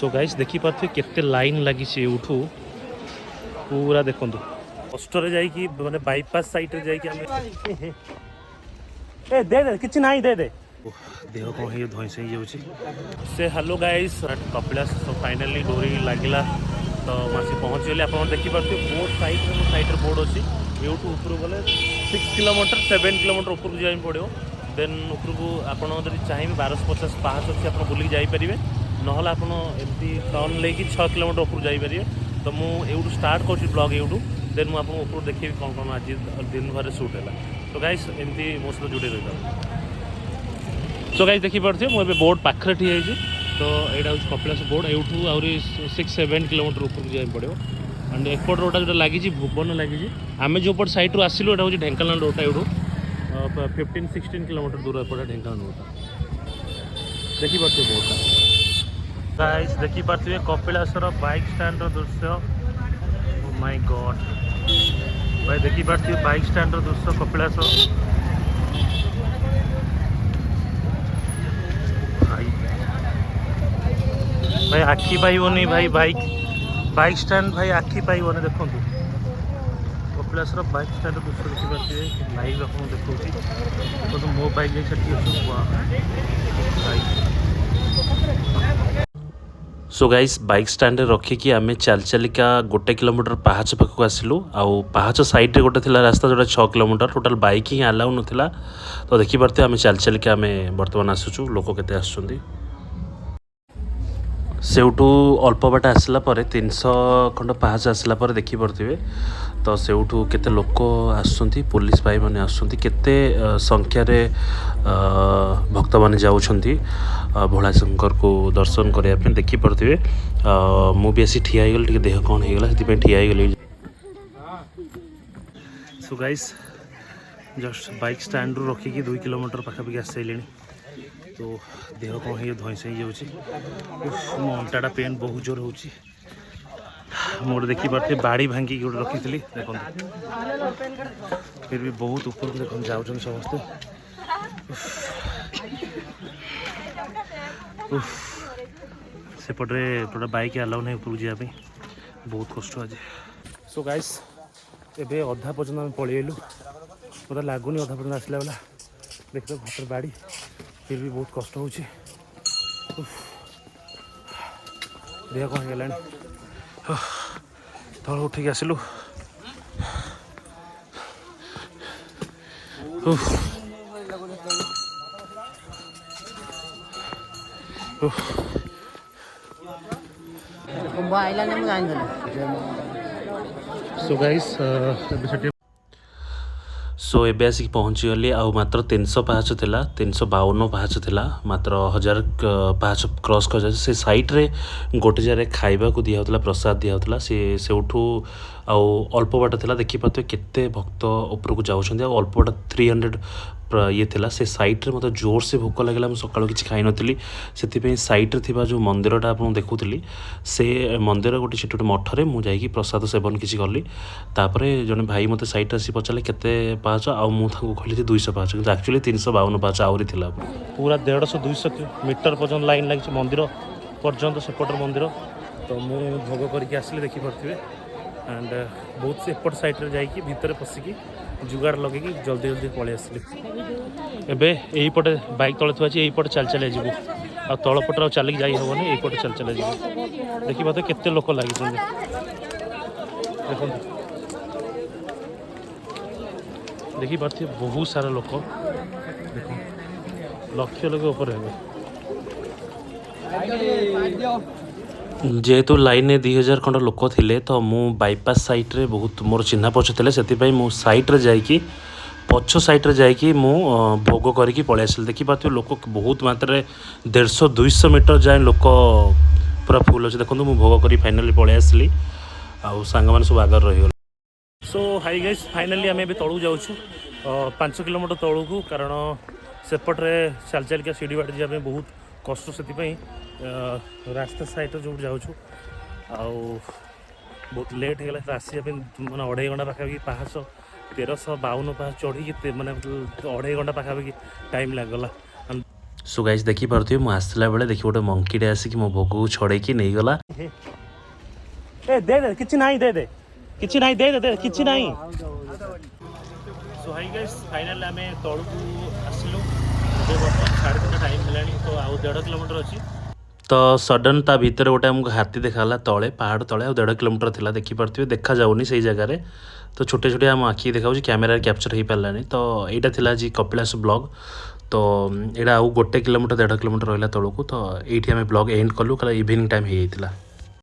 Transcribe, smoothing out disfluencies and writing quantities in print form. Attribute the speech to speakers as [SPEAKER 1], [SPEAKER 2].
[SPEAKER 1] So guys देखी पार्थे केते line लगी उठू पूरा देखो कष्ट जाइए माने बाईपास साइड रे जाइए ए दे दे किछि नाही दे दे देह कौन है धई से से हेलो गाइस कपिलास फाइनाली डोरी लगिला तो मासी पहुँच गली आप देखिपे बोर्ड साइड बोर्ड अच्छी यूटू ऊपर गले 6 किलोमीटर 7 किलोमीटर ऊपर जाए पड़ो देन ऊपर आप चाहिए 1250 पाँच अच्छी आप बुलिक जापरेंगे ना आप टर्न लेकिन 6 किलोमीटर ऊपर जापरेंगे तो मुझे स्टार्ट कर ब्लॉग यूटू देन मुझे ऊपर देखी कौन कौन आज दिन भर शूट है तो गाइस एमती मो सहित जोड़े रही सो गाइस देखिपे मुझे बोर्ड पाखे ठिया तो यहाँ हूँ कपिलास बोर्ड यूठू आहरी 6-7 किलोमीटर ऊपर जाए पड़ो एंड एपट रोडा जो लगी भुवन लगी आम जो पट सैड रू आसलू यहाँ हूँ ढेंकानाल रोडा यूठू 15-16 किलोमीटर दूर एपटे ढेंकानाल रोडा देखिपे बोर्डा गाइस देखिपे कपिलासर बाइक स्टैंड दृश्य माय गॉड भाई देखिपे बाइक स्टैंड दृश्य कपिलास भाई आखि पाइबनी भाई बाइक स्टैंड भाई आखि पाइबनी देखो कपिलास बाइक स्टैंड दृश्य देखिपे लाइव आप देखा तो मो bike so guys bike stand रखिकी आम चल चलिका 1 किलोमीटर पाहाच पाखक आसलू आउ पाहाच साइड रे गोटे थिला रास्ता जोटा 6 किलोमीटर टोटाल बाइक ही अलाउ नथिला तो देखिपे आम चल चलिका आम बर्तमान आसुचु लोक केते आसुचंदी सेउठू अल्प बाट आसला 300 खंड पाहाच आसला देखिपे तो सेउठू केते लोक आसुचंती पुलिस भाई माने आसुचंती केते संख्या रे भक्त माने जाउछंती भोला शंकर को दर्शन करने पे देखिपे मु भी आसी ठिया गली देह कौन हो गला से ठिया गली so guys just bike stand रू रखिकी 2 किलोमीटर पाखापाखि आस सारे तो देह कौन है धईस हो मो अंटाटा पेन बहुत जोर हो मोटे देखिपे बाड़ी भांगी गोटे रखी देख फिर भी बहुत ऊपर देख जाऊँ समस्ते सेपटे पूरा बाइक अलाउ ना ऊपर जावाई बहुत कष्ट आज सो गाइस एबे अधा पर्यटन आम पलैलु मतलब लगुनि अधा पर्यटन आसला वाला देख घटर बाड़ी फिर भी बहुत कष्ट हो देह कौन है तल उठिक आसलु सो गाइस सो एबे आसिक पहुँची गली आ मात्र 300 पाहाच थिला 352 पाहाच थिला मात्र 1000 पाहाच क्रॉस कर से साइड रे गोटे जगह खाइबा को दिया होतला प्रसाद दिया होतला से उठू आउ अल्प बाट थिला देखि पाते केते भक्त ऊपर को जाउछंदी आ अल्प बाट 300 ये थिला से साइड रे मते जोर से भूख लागला हम सकाळ किछि खाइ नथिली सेति साइड रे थिबा जो मंदिरटा आपन देखुथिली से मंदिर गोटे छोटे मठ रे मु जाई प्रसाद सेवन किछि करली तापरे जने भाई मते साइड आसी पचाले केते पाँच आ मु थाको कहली 200 पाँच किंतु एक्चुअली 352 पाँच आउरी थिला पूरा 150-200 मीटर पर्यंत लाइन लागी मंदिर पर्यंत सेपटर मंदिर तो मु भोग करके आसली देखि परथिबे एंड बहुत से एपट साइड रे जाई भितर पसिकी जुगाड़ लगे जल्दी जल्दी पलि आसली एबे यही पटे बाइक तले थुआ यही पटे चल चल जीवु आ तल पटे चलिक जाई हेबनी यही पटे चल चल जीवु देखि पाते केते लोक लागि देखो देखी पार्थे बहुत सारा लोक देख लक्ष लोक ऊपर जेहेतु लाइन में 2000 खंड लोक थिले तो मु बाईपास साइड रे बहुत मोर चिन्हा पछ थे से मु साइड रे जाइकी पछ साइड रे जाइकी मु भोग करके पलि आसिल देखी पार्थे लोक बहुत मात्रा 150-200 मीटर जाए लोक पूरा फुल अच्छे देखो मु भोग करी फाइनाली पलि आसली आउ सांग माने सब आगर रही सो हाई गाइस फाइनाली आम ए तलू जाऊँ 5 किलोमीटर तलू को कारण सेपटे चल चलिका सीढ़ी बाट जाए बहुत कष्ट से रास्ता साइड जो जाऊँ बहुत लेट हो गला आसा मैंने 2.5 घंटा पाखापाखि पाहाच 1352 पाहाच चढ़ी मैंने 2.5 घंटा पाखापाखि टाइम लगला सो गाइस देखि पारथि मु आसला बेले देखि गोटे मंकीटे आसिक मो भोग को छड़ेकी नहीं गला ए दे दे किछि नाही दे दे किछि नाही दे दे किछि नाही सो हाई गाइस फाइनल आमे तळु को आसलु जे वर्तमान 3:30 टाइम हेलानी तो आउ 1.5 किलोमीटर अछि तो सडन ता भीतर गोटे हमको हाथी देखाला तले पहाड़ तले आ 1.5 किलोमीटर थिला देखि पारथि देखा जाउनी सही जगह रे तो छोटे छोटे हम आखि देखा कैमेरा कैप्चर हो पारानी तो यहाँ थिला जी कपिलास ब्लॉग तो यहाँ आउ 1 किलोमीटर 1.5 किलोमीटर रहा तौक तो ये ब्लॉग एंड कलु इवनिंग टाइम हो जाता।